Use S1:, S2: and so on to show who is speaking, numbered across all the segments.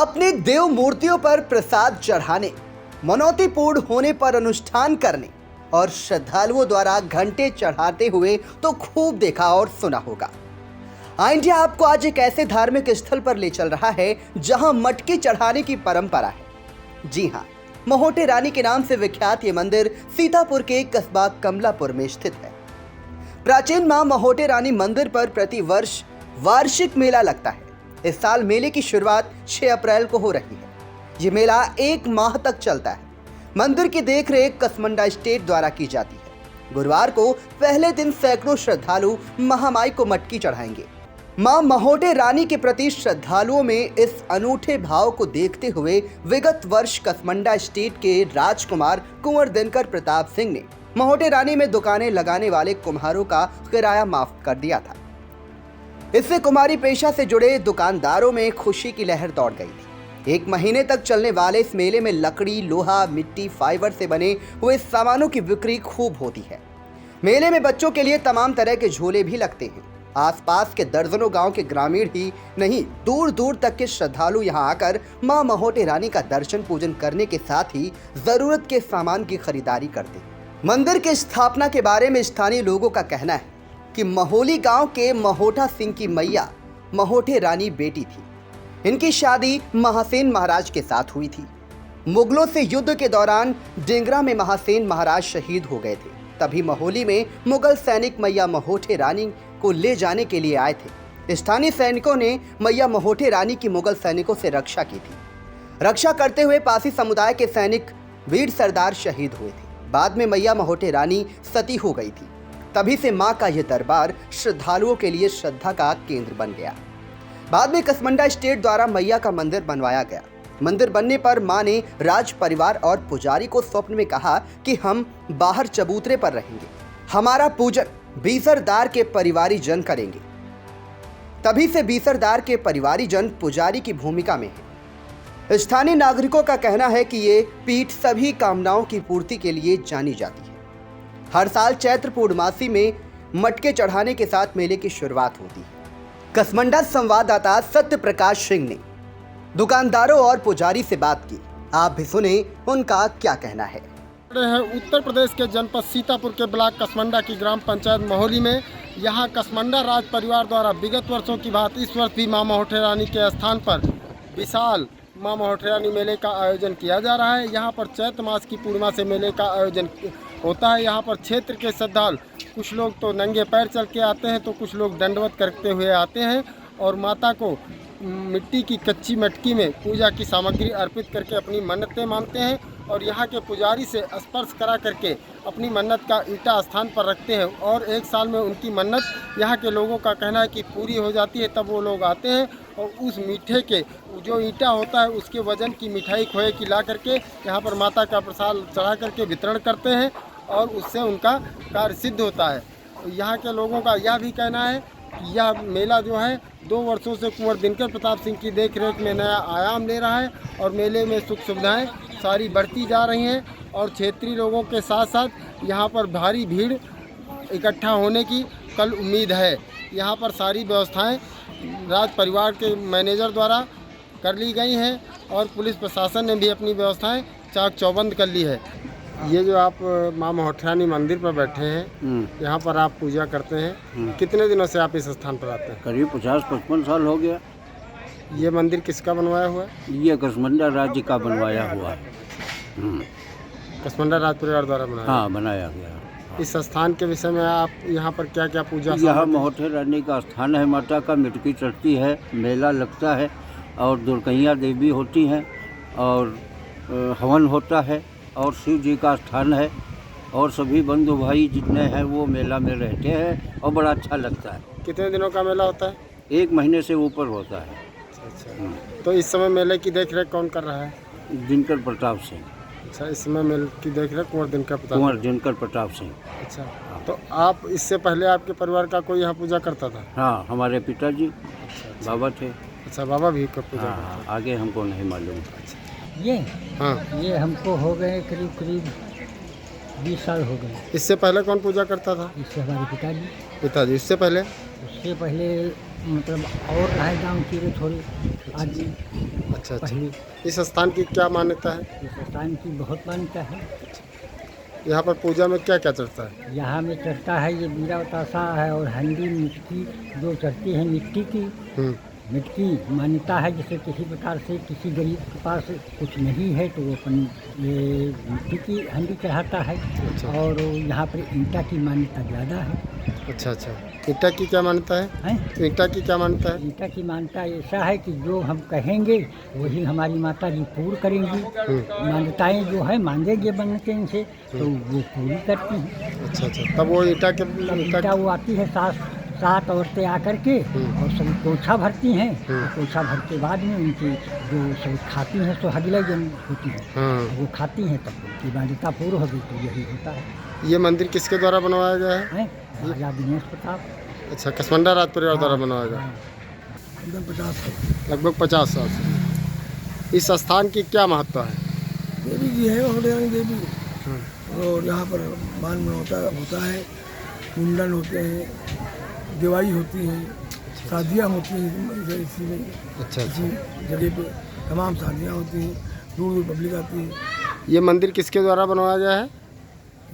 S1: अपनी देव मूर्तियों पर प्रसाद चढ़ाने, मनौती पूर्ण होने पर अनुष्ठान करने और श्रद्धालुओं द्वारा घंटे चढ़ाते हुए तो खूब देखा और सुना होगा। इंडिया आपको आज एक ऐसे धार्मिक स्थल पर ले चल रहा है जहां मटकी चढ़ाने की परंपरा है। जी हां, महोटे रानी के नाम से विख्यात ये मंदिर सीतापुर के कस्बा कमलापुर में स्थित है। प्राचीन मां महोटे रानी मंदिर पर प्रति वर्ष वार्षिक मेला लगता है। इस साल मेले की शुरुआत 6 अप्रैल को हो रही है। ये मेला 1 माह तक चलता है। मंदिर की देखरेख कसमंडा स्टेट द्वारा की जाती है। गुरुवार को पहले दिन सैकड़ों श्रद्धालु महामाई को मटकी चढ़ाएंगे। मां महोटे रानी के प्रति श्रद्धालुओं में इस अनूठे भाव को देखते हुए विगत वर्ष कसमंडा स्टेट के राजकुमार कुंवर दिनकर प्रताप सिंह ने महोटे रानी में दुकानें लगाने वाले कुम्हारों का किराया माफ कर दिया था। इससे कुम्हारी पेशा से जुड़े दुकानदारों में खुशी की लहर दौड़ गई थी। 1 महीने तक चलने वाले इस मेले में लकड़ी, लोहा, मिट्टी, फाइबर से बने हुए सामानों की बिक्री खूब होती है। मेले में बच्चों के लिए तमाम तरह के झूले भी लगते हैं। आसपास के दर्जनों गांव के ग्रामीण ही नहीं, दूर दूर तक के श्रद्धालु यहां आकर मां महोटे रानी का दर्शन पूजन करने के साथ ही जरूरत के सामान की खरीदारी करते हैं। मंदिर की स्थापना के बारे में स्थानीय लोगों का कहना है कि महोली गांव के महोटा सिंह की मैया महोटे रानी बेटी थी। इनकी शादी महासेन महाराज के साथ हुई थी। मुगलों से युद्ध के दौरान डिंगरा में महासेन महाराज शहीद हो गए थे। तभी महोली में मुगल सैनिक मैया महोटे रानी को ले जाने के लिए आए थे। स्थानीय सैनिकों ने मैया महोटे रानी की मुगल सैनिकों से रक्षा की थी। रक्षा करते हुए पासी समुदाय के सैनिक वीर सरदार शहीद हुए थे। बाद में मैया महोटे रानी सती हो गई थी। तभी से मां का यह दरबार श्रद्धालुओं के लिए श्रद्धा का केंद्र बन गया। बाद में कसमंडा स्टेट द्वारा मैया का मंदिर बनवाया गया। मंदिर बनने पर मां ने राज परिवार और पुजारी को स्वप्न में कहा कि हम बाहर चबूतरे पर रहेंगे, हमारा पूजन बीसरदार के परिवारी जन करेंगे। तभी से बीसरदार के परिवारी जन पुजारी की भूमिका में है। स्थानीय नागरिकों का कहना है कि ये पीठ सभी कामनाओं की पूर्ति के लिए जानी जाती है। हर साल चैत्र पूर्णमासी में मटके चढ़ाने के साथ मेले की शुरुआत होती है। कसमंडा संवाददाता सत्य प्रकाश सिंह ने दुकानदारों और पुजारी से बात की। आप भी सुने उनका क्या कहना है।
S2: उत्तर प्रदेश के जनपद सीतापुर के ब्लॉक कसमंडा की ग्राम पंचायत महोली में यहाँ कसमंडा राज परिवार द्वारा विगत वर्षों की बात इस वर्ष भी मां महोटे रानी के स्थान पर विशाल मां महोटे रानी मेले का आयोजन किया जा रहा है। यहाँ पर चैत्र मास की पूर्णिमा से मेले का आयोजन होता है। यहाँ पर क्षेत्र के श्रद्धालु कुछ लोग तो नंगे पैर चल के आते हैं तो कुछ लोग दंडवत करते हुए आते हैं और माता को मिट्टी की कच्ची मटकी में पूजा की सामग्री अर्पित करके अपनी मन्नतें मानते हैं और यहाँ के पुजारी से स्पर्श करा करके अपनी मन्नत का ईंटा स्थान पर रखते हैं और 1 साल में उनकी मन्नत यहाँ के लोगों का कहना है कि पूरी हो जाती है। तब वो लोग आते हैं और उस मीठे के जो ईंटा होता है उसके वजन की मिठाई खोए की ला करके यहाँ पर माता का प्रसाद चढ़ा करके वितरण करते हैं और उससे उनका कार्य सिद्ध होता है। यहाँ के लोगों का यह भी कहना है कि यह मेला जो है 2 वर्षों से कुंवर दिनकर प्रताप सिंह की देखरेख में नया आयाम ले रहा है और मेले में सुख सुविधाएं सारी बढ़ती जा रही हैं और क्षेत्रीय लोगों के साथ साथ यहाँ पर भारी भीड़ इकट्ठा होने की कल उम्मीद है। यहाँ पर सारी व्यवस्थाएं राज परिवार के मैनेजर द्वारा कर ली गई हैं और पुलिस प्रशासन ने भी अपनी व्यवस्थाएं चाक चौबंद कर ली है। ये जो आप मां महोटे रानी मंदिर पर बैठे हैं, यहाँ पर आप पूजा करते हैं, कितने दिनों से आप इस स्थान पर आते हैं?
S3: करीब 50-55 साल हो गया।
S2: ये मंदिर किसका बनवाया हुआ है?
S3: ये कसमंडा राज्य का बनवाया हुआ है।
S2: कसमंडा राज परिवार द्वारा बनाया?
S3: हाँ, बनाया गया।
S2: इस स्थान के विषय में आप यहाँ पर क्या क्या पूजा?
S3: यहाँ महोटे रानी का स्थान है। माता का मिटकी चढ़ती है, मेला लगता है और दुर्गैया देवी होती हैं और हवन होता है और शिव जी का स्थान है और सभी बंधु भाई जितने हैं वो मेला में रहते हैं और बड़ा अच्छा लगता है।
S2: कितने दिनों का मेला होता है?
S3: 1 महीने से ऊपर होता है।
S2: अच्छा। तो इस समय मेले की देखरेख कौन कर रहा है?
S3: दिनकर प्रताप सिंह।
S2: अच्छा, इस समय मेले की देखरेख कुंवर
S3: दिनकर प्रताप सिंह।
S2: अच्छा, तो आप इससे पहले आपके परिवार का कोई यहाँ पूजा करता था?
S3: हाँ, हमारे पिताजी बाबा थे।
S2: अच्छा, बाबा भी पूजा करते?
S3: हाँ, आगे हमको नहीं मालूम।
S4: ये हमको हो गए करीब 20 साल हो गए।
S2: इससे पहले कौन पूजा करता था?
S4: इससे हमारे पिताजी।
S2: इससे पहले?
S4: उससे पहले मतलब और रहेगा उनकी थोड़ी आदमी
S2: अच्छा अच्छा।
S4: पहले।
S2: इस स्थान की क्या मान्यता है?
S4: इस स्थान की बहुत मान्यता है।
S2: यहाँ पर पूजा में क्या क्या चढ़ता है?
S4: यहाँ में चढ़ता है ये बीरा बतासा है और हंडी मिट्टी जो चढ़ती है मिट्टी की।
S2: हम्म,
S4: मिट्टी मान्यता है, जैसे किसी प्रकार से किसी गरीब के पास कुछ नहीं है तो वो अपन ये मिट्टी की हंडी चढ़ाता है।
S2: अच्छा।
S4: और यहाँ पर ईंटा की मान्यता ज़्यादा है।
S2: अच्छा अच्छा। ईंटा की क्या मान्यता है?
S4: हैं?
S2: ईंटा की क्या मान्यता है?
S4: ईंटा की मान्यता ऐसा है कि जो हम कहेंगे वही हमारी माता जी पूर्ण करेंगी। मान्यताएं जो है मांगेंगे बनते इनसे तो वो पूरी करती हैं।
S2: अच्छा अच्छा। तब वो ईंटा के
S4: तब ईंटा वो आती है सात औरतें आकर के और सब कोछा भरती हैं। और कोछा भर के बाद में उनकी जो सब खाती हैं तो हगले जो होती है
S2: हाँ।
S4: वो खाती हैं तब उनकी मान्यता पूर्ण होगी तो यही होता है।
S2: ये मंदिर किसके द्वारा बनवाया गया है?
S4: हैं? राजा दिनेश प्रताप।
S2: अच्छा, कसमंडा राज परिवार द्वारा बनवाया गया। लगभग 50 साल से। इस स्थान की क्या महत्व है?
S5: देवी जी है महोदयानी देवी। और यहाँ पर मान में होता है, मुंडन होते हैं, दिवाली होती है, शादियाँ होती हैं इसी में।
S2: अच्छा
S5: इसी जगह पे तमाम शादियाँ होती हैं, दूर दूर पब्लिक आती है।
S2: ये मंदिर किसके द्वारा बनवाया गया है?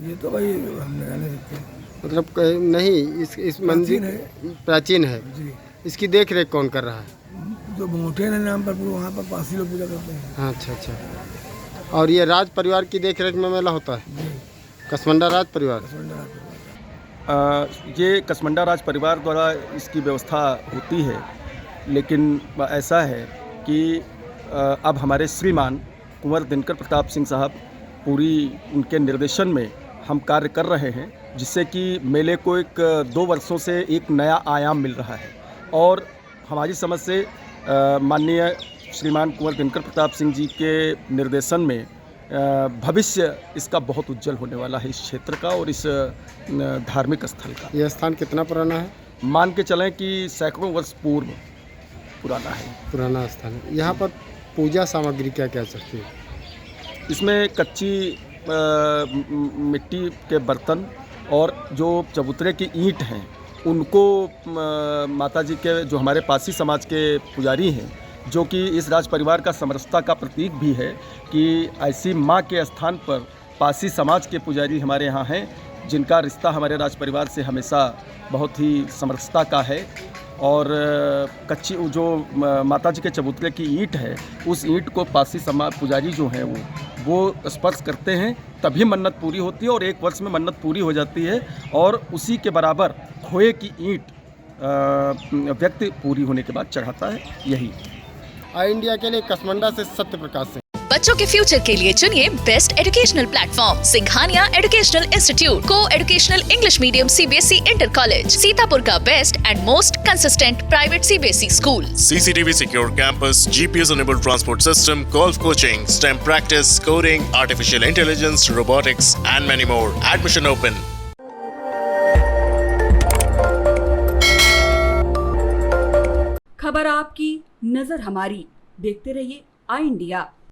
S5: ये तो भाई हम लगा नहीं सकते।
S2: मतलब नहीं, इस मंदिर प्राचीन है।
S5: जी,
S2: इसकी देख रेख कौन कर रहा है?
S5: जो मोटे नाम पर वहाँ पर पासी लोग पूजा करते हैं।
S2: हाँ, अच्छा अच्छा। और ये राज परिवार की देख रेख में मेला होता है?
S5: जी,
S2: कसमंडा राज परिवार।
S6: ये कसमंडा राज परिवार द्वारा इसकी व्यवस्था होती है, लेकिन ऐसा है कि अब हमारे श्रीमान कुंवर दिनकर प्रताप सिंह साहब पूरी उनके निर्देशन में हम कार्य कर रहे हैं, जिससे कि मेले को 2 वर्षों से एक नया आयाम मिल रहा है। और हमारी समझ से माननीय श्रीमान कुंवर दिनकर प्रताप सिंह जी के निर्देशन में भविष्य इसका बहुत उज्जवल होने वाला है, इस क्षेत्र का और इस धार्मिक स्थल का।
S2: यह स्थान कितना पुराना है?
S6: मान के चलें कि सैकड़ों वर्ष पूर्व पुराना है।
S2: पुराना स्थान है। यहाँ पर पूजा सामग्री क्या क्या चलती है?
S6: इसमें कच्ची मिट्टी के बर्तन और जो चबूतरे की ईंट हैं उनको माता जी के जो हमारे पासी समाज के पुजारी हैं, जो कि इस राज परिवार का समरसता का प्रतीक भी है कि ऐसी माँ के स्थान पर पासी समाज के पुजारी हमारे यहाँ हैं, जिनका रिश्ता हमारे राज परिवार से हमेशा बहुत ही समरसता का है। और कच्ची जो माता जी के चबूतरे की ईंट है, उस ईंट को पासी समाज पुजारी जो हैं वो स्पर्श करते हैं तभी मन्नत पूरी होती है, और 1 वर्ष में मन्नत पूरी हो जाती है। और उसी के बराबर खोए की ईंट व्यक्ति पूरी होने के बाद चढ़ाता है। यही
S2: आई इंडिया के लिए कसमंडा से सत्य प्रकाश सिंह।
S7: बच्चों के फ्यूचर के लिए चुनिए best educational platform Singhania educational institute को educational English medium CBSE inter college, Sitapur का best and most consistent private CBSE school.
S8: CCTV secure campus, GPS enabled transport system, golf coaching, STEM practice, coding, artificial intelligence, robotics and many more. Admission open.
S9: खबर आपकी, नजर हमारी। देखते रहिए आई India.